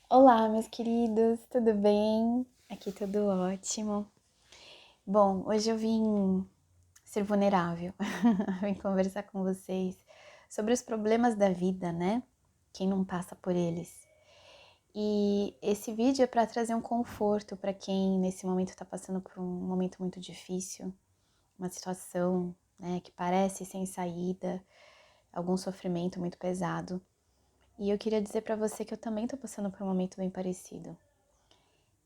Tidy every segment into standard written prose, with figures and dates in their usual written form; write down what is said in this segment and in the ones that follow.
Olá, meus queridos, tudo bem? Aqui tudo ótimo. Bom, hoje eu vim ser vulnerável, vim conversar com vocês sobre os problemas da vida, né? Quem não passa por eles. E esse vídeo é para trazer um conforto para quem nesse momento está passando por um momento muito difícil, uma situação, né, que parece sem saída, algum sofrimento muito pesado. E eu queria dizer para você que eu também estou passando por um momento bem parecido.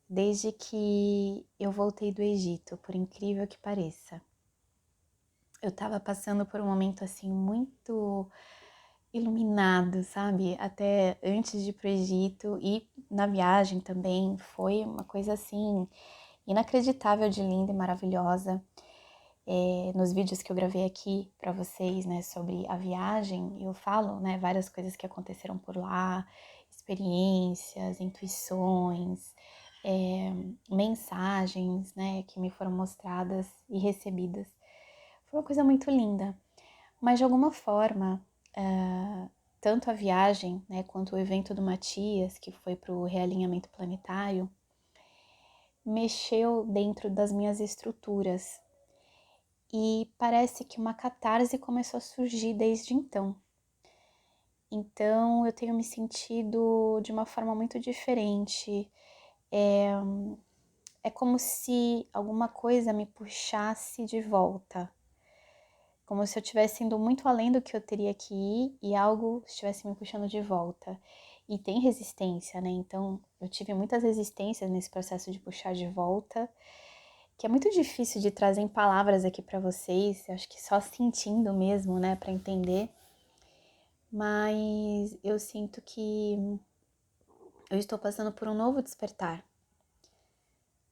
Desde que eu voltei do Egito, por incrível que pareça. Eu tava passando por um momento assim muito iluminado, sabe? Até antes de ir pro Egito e na viagem também foi uma coisa assim inacreditável de linda e maravilhosa. Nos vídeos que eu gravei aqui para vocês, né, sobre a viagem, eu falo, né, várias coisas que aconteceram por lá, experiências, intuições, é, mensagens, né, que me foram mostradas e recebidas. Foi uma coisa muito linda, mas de alguma forma, tanto a viagem, né, quanto o evento do Matias, que foi para o realinhamento planetário, mexeu dentro das minhas estruturas. E parece que uma catarse começou a surgir desde então. Então eu tenho me sentido de uma forma muito diferente. É como se alguma coisa me puxasse de volta. Como se eu estivesse indo muito além do que eu teria que ir e algo estivesse me puxando de volta. E tem resistência, né? Então eu tive muitas resistências nesse processo de puxar de volta, que é muito difícil de trazer em palavras aqui para vocês. Eu acho que só sentindo mesmo, né, para entender. Mas eu sinto que eu estou passando por um novo despertar,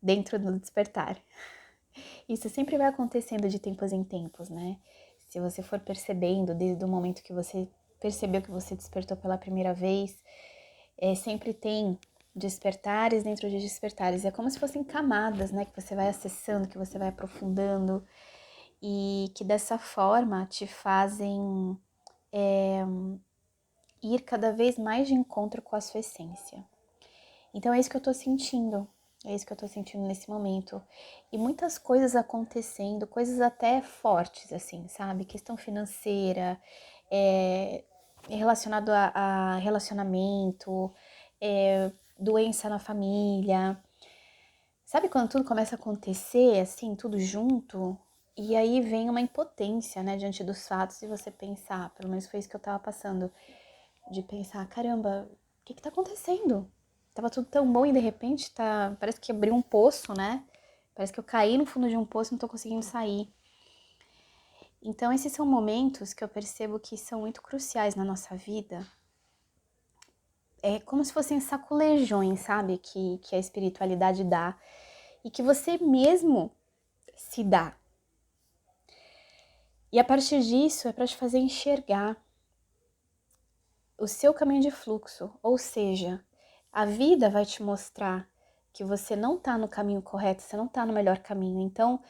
dentro do despertar. Isso sempre vai acontecendo de tempos em tempos, né? Se você for percebendo desde o momento que você percebeu que você despertou pela primeira vez, sempre tem despertares dentro de despertares. É como se fossem camadas, né? Que você vai acessando, que você vai aprofundando e que dessa forma te fazem ir cada vez mais de encontro com a sua essência. Então é isso que eu tô sentindo. É isso que eu tô sentindo nesse momento. E muitas coisas acontecendo, coisas até fortes, assim, sabe? Questão financeira, é, relacionado a relacionamento, doença na família. Sabe quando tudo começa a acontecer, assim, tudo junto? E aí vem uma impotência, né, diante dos fatos e você pensar, pelo menos foi isso que eu tava passando, de pensar, caramba, o que tá acontecendo? Tava tudo tão bom e de repente parece que abriu um poço, né? Parece que eu caí no fundo de um poço e não tô conseguindo sair. Então esses são momentos que eu percebo que são muito cruciais na nossa vida. É como se fossem sacolejões, sabe? Que a espiritualidade dá e que você mesmo se dá. E a partir disso é para te fazer enxergar o seu caminho de fluxo, ou seja, a vida vai te mostrar que você não tá no caminho correto, você não tá no melhor caminho. Então,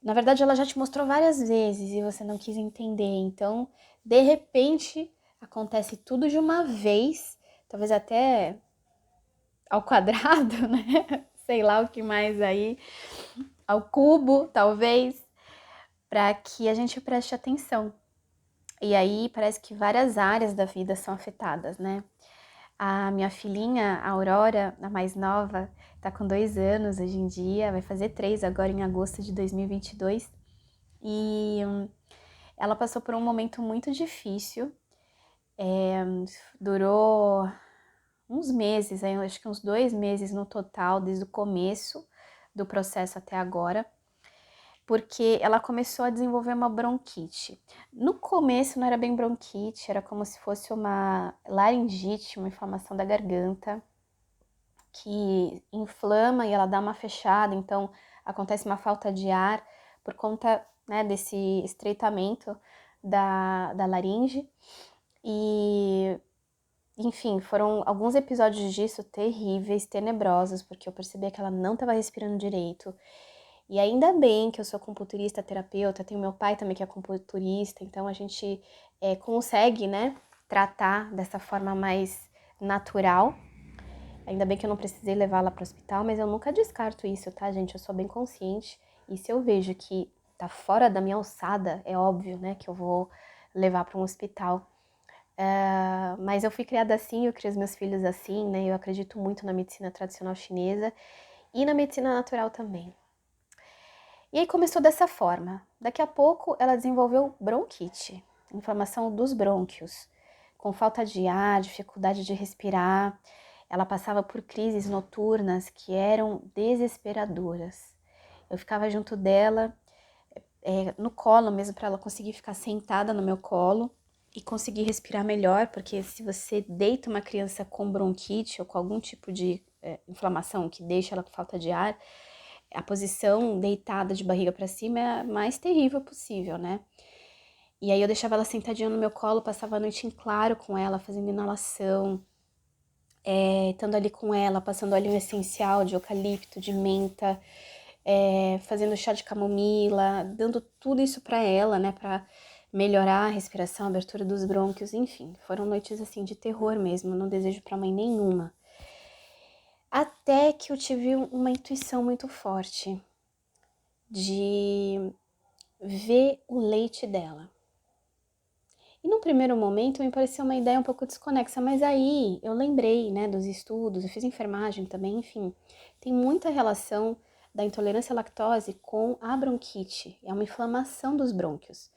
na verdade, ela já te mostrou várias vezes e você não quis entender. Então, de repente, acontece tudo de uma vez, talvez até ao quadrado, né? Sei lá o que mais aí, ao cubo, talvez, para que a gente preste atenção. E aí parece que várias áreas da vida são afetadas, né? A minha filhinha, a Aurora, a mais nova, tá com 2 anos hoje em dia, vai fazer 3 agora em agosto de 2022. E ela passou por um momento muito difícil, durou uns meses, acho que uns 2 meses no total, desde o começo do processo até agora, porque ela começou a desenvolver uma bronquite. No começo não era bem bronquite, era como se fosse uma laringite, uma inflamação da garganta, que inflama e ela dá uma fechada, então acontece uma falta de ar por conta, né, desse estreitamento da laringe. E, enfim, foram alguns episódios disso terríveis, tenebrosos, porque eu percebia que ela não estava respirando direito. E ainda bem que eu sou acupunturista, terapeuta, tenho meu pai também que é acupunturista, então a gente consegue, né, tratar dessa forma mais natural. Ainda bem que eu não precisei levá-la para o hospital, mas eu nunca descarto isso, tá, gente? Eu sou bem consciente. E se eu vejo que tá fora da minha alçada, é óbvio, né, que eu vou levar para um hospital. Mas eu fui criada assim, eu criei os meus filhos assim, né? Eu acredito muito na medicina tradicional chinesa e na medicina natural também. E aí começou dessa forma. Daqui a pouco ela desenvolveu bronquite, inflamação dos brônquios, com falta de ar, dificuldade de respirar. Ela passava por crises noturnas que eram desesperadoras. Eu ficava junto dela, no colo mesmo, para ela conseguir ficar sentada no meu colo e conseguir respirar melhor, porque se você deita uma criança com bronquite ou com algum tipo de inflamação que deixa ela com falta de ar, a posição deitada de barriga para cima é a mais terrível possível, né? E aí eu deixava ela sentadinha no meu colo, passava a noite em claro com ela, fazendo inalação, estando ali com ela, passando óleo essencial de eucalipto, de menta, fazendo chá de camomila, dando tudo isso para ela, né, para melhorar a respiração, a abertura dos brônquios, enfim, foram noites assim de terror mesmo, não desejo para mãe nenhuma. Até que eu tive uma intuição muito forte de ver o leite dela. E num primeiro momento me pareceu uma ideia um pouco desconexa, mas aí eu lembrei, né, dos estudos, eu fiz enfermagem também, enfim, tem muita relação da intolerância à lactose com a bronquite, é uma inflamação dos brônquios.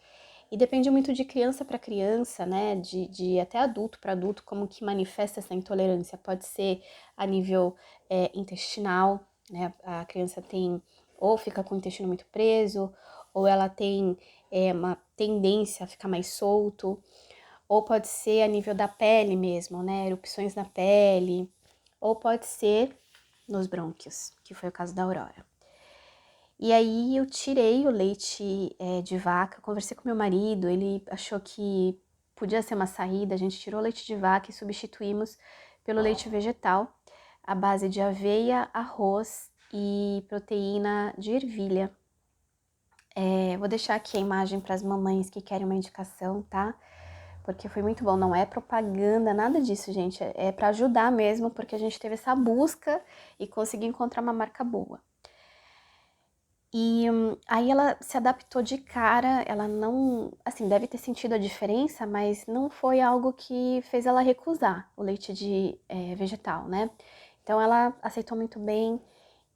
E depende muito de criança para criança, né, de até adulto para adulto, como que manifesta essa intolerância. Pode ser a nível intestinal, né, a criança tem, ou fica com o intestino muito preso, ou ela tem uma tendência a ficar mais solto, ou pode ser a nível da pele mesmo, né, erupções na pele, ou pode ser nos brônquios, que foi o caso da Aurora. E aí eu tirei o leite de vaca, conversei com meu marido, ele achou que podia ser uma saída, a gente tirou o leite de vaca e substituímos pelo leite vegetal, à base de aveia, arroz e proteína de ervilha. Vou deixar aqui a imagem para as mamães que querem uma indicação, tá? Porque foi muito bom, não é propaganda, nada disso, gente, é para ajudar mesmo, porque a gente teve essa busca e conseguiu encontrar uma marca boa. E aí ela se adaptou de cara, ela não, assim, deve ter sentido a diferença, mas não foi algo que fez ela recusar o leite de vegetal, né? Então ela aceitou muito bem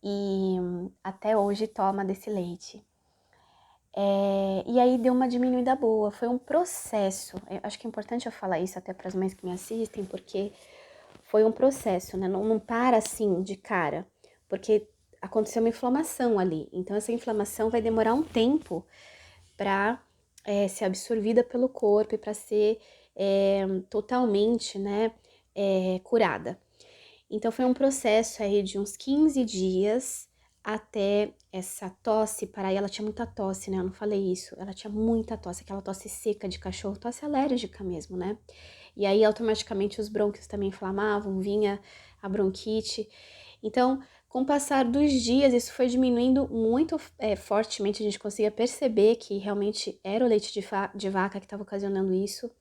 e até hoje toma desse leite. E aí deu uma diminuída boa, foi um processo. Eu acho que é importante eu falar isso até para as mães que me assistem, porque foi um processo, né? Não para assim de cara, porque aconteceu uma inflamação ali. Então essa inflamação vai demorar um tempo para ser absorvida pelo corpo e para ser totalmente, né, curada. Então foi um processo aí de uns 15 dias até essa tosse parar. E ela tinha muita tosse, né? Eu não falei isso. Ela tinha muita tosse, aquela tosse seca de cachorro, tosse alérgica mesmo, né? E aí automaticamente os brônquios também inflamavam, vinha a bronquite. Então, com o passar dos dias, isso foi diminuindo muito fortemente. A gente conseguia perceber que realmente era o leite de vaca que estava ocasionando isso.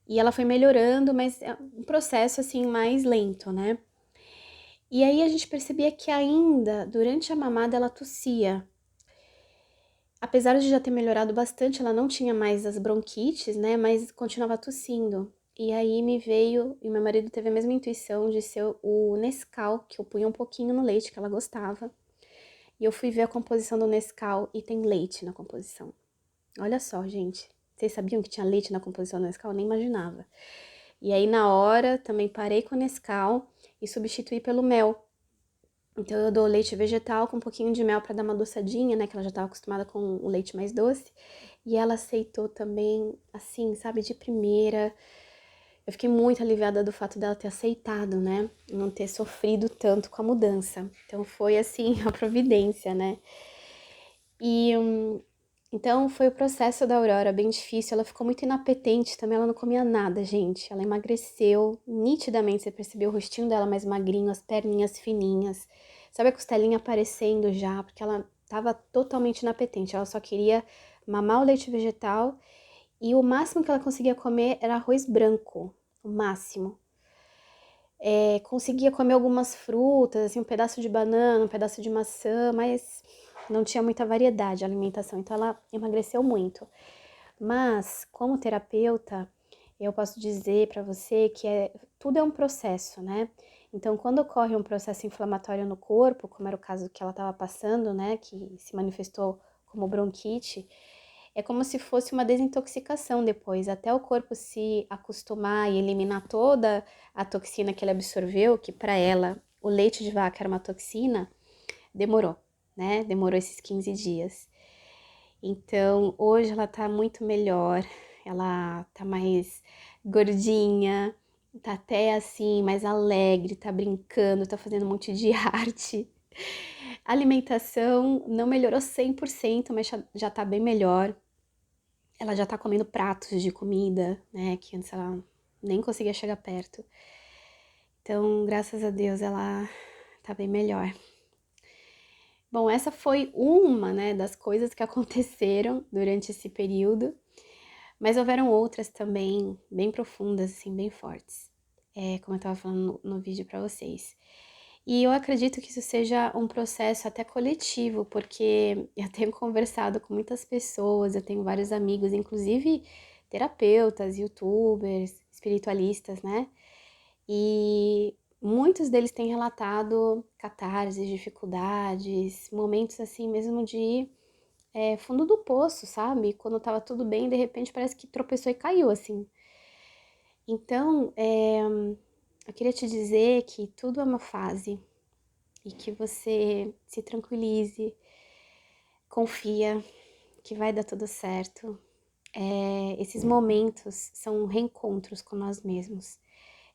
E ela foi melhorando, mas é um processo assim mais lento, né? E aí a gente percebia que ainda durante a mamada ela tossia. Apesar de já ter melhorado bastante, ela não tinha mais as bronquites, né? Mas continuava tossindo. E aí me veio, e meu marido teve a mesma intuição de ser o Nescau, que eu punha um pouquinho no leite que ela gostava. E eu fui ver a composição do Nescau e tem leite na composição. Olha só, gente. Vocês sabiam que tinha leite na composição do Nescau? Eu nem imaginava. E aí, na hora, também parei com o Nescau e substituí pelo mel. Então, eu dou leite vegetal com um pouquinho de mel para dar uma doçadinha, né? Que ela já estava acostumada com o leite mais doce. E ela aceitou também, assim, sabe, de primeira. Eu fiquei muito aliviada do fato dela ter aceitado, né? Não ter sofrido tanto com a mudança. Então, foi, assim, a providência, né? E então foi o processo da Aurora bem difícil, ela ficou muito inapetente também, ela não comia nada, gente. Ela emagreceu, nitidamente você percebeu o rostinho dela mais magrinho, as perninhas fininhas. Sabe a costelinha aparecendo já, porque ela tava totalmente inapetente, ela só queria mamar o leite vegetal e o máximo que ela conseguia comer era arroz branco, o máximo. Conseguia comer algumas frutas, assim, um pedaço de banana, um pedaço de maçã, mas não tinha muita variedade de alimentação, então ela emagreceu muito. Mas, como terapeuta, eu posso dizer para você que tudo é um processo, né? Então, quando ocorre um processo inflamatório no corpo, como era o caso que ela estava passando, né, que se manifestou como bronquite, é como se fosse uma desintoxicação depois, até o corpo se acostumar e eliminar toda a toxina que ele absorveu, que para ela o leite de vaca era uma toxina, demorou, né? Demorou esses 15 dias. Então, hoje ela tá muito melhor, ela tá mais gordinha, tá até assim, mais alegre, tá brincando, tá fazendo um monte de arte. A alimentação não melhorou 100%, mas já tá bem melhor. Ela já tá comendo pratos de comida, né, que antes ela nem conseguia chegar perto. Então, graças a Deus, ela tá bem melhor. Bom, essa foi uma, né, das coisas que aconteceram durante esse período, mas houveram outras também, bem profundas, assim, bem fortes, como eu tava falando no vídeo pra vocês. E eu acredito que isso seja um processo até coletivo, porque eu tenho conversado com muitas pessoas, eu tenho vários amigos, inclusive terapeutas, youtubers, espiritualistas, né? E muitos deles têm relatado catarses, dificuldades, momentos assim mesmo de fundo do poço, sabe? Quando tava tudo bem, de repente parece que tropeçou e caiu, assim. Então, eu queria te dizer que tudo é uma fase e que você se tranquilize, confia que vai dar tudo certo. Esses momentos são reencontros com nós mesmos.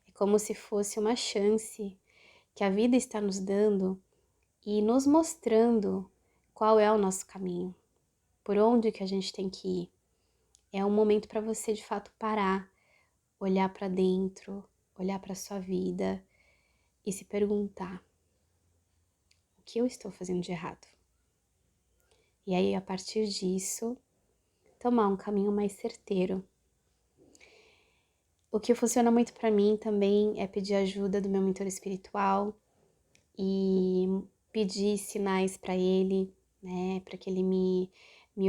É como se fosse uma chance que a vida está nos dando e nos mostrando qual é o nosso caminho, por onde que a gente tem que ir. É um momento para você de fato parar, olhar para dentro, olhar para sua vida e se perguntar: o que eu estou fazendo de errado? E aí, a partir disso, tomar um caminho mais certeiro. O que funciona muito para mim também é pedir ajuda do meu mentor espiritual e pedir sinais para ele, né, para que ele me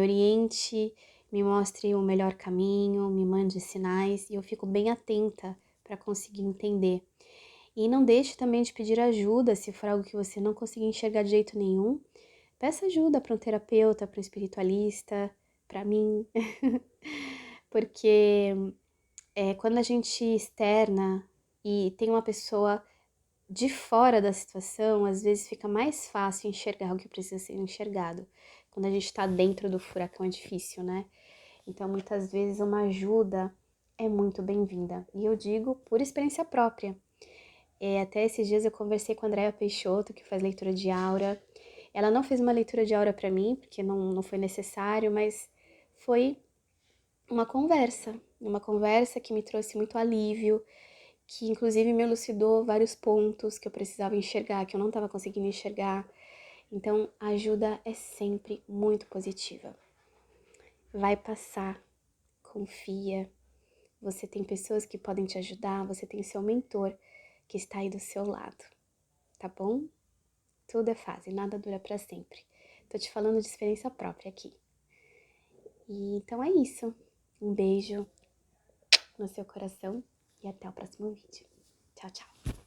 oriente, me mostre o melhor caminho, me mande sinais e eu fico bem atenta para conseguir entender. E não deixe também de pedir ajuda se for algo que você não conseguir enxergar de jeito nenhum. Peça ajuda para um terapeuta, para um espiritualista, para mim, porque quando a gente externa e tem uma pessoa de fora da situação, às vezes fica mais fácil enxergar o que precisa ser enxergado. Quando a gente tá dentro do furacão é difícil, né? Então, muitas vezes uma ajuda é muito bem-vinda. E eu digo por experiência própria. Até esses dias eu conversei com a Andréa Peixoto, que faz leitura de aura. Ela não fez uma leitura de aura para mim, porque não foi necessário, mas foi uma conversa que me trouxe muito alívio, que inclusive me elucidou vários pontos que eu precisava enxergar, que eu não estava conseguindo enxergar. Então, a ajuda é sempre muito positiva. Vai passar, confia. Você tem pessoas que podem te ajudar, você tem seu mentor que está aí do seu lado, tá bom? Tudo é fase, nada dura para sempre. Tô te falando de experiência própria aqui. E então é isso. Um beijo no seu coração e até o próximo vídeo. Tchau, tchau.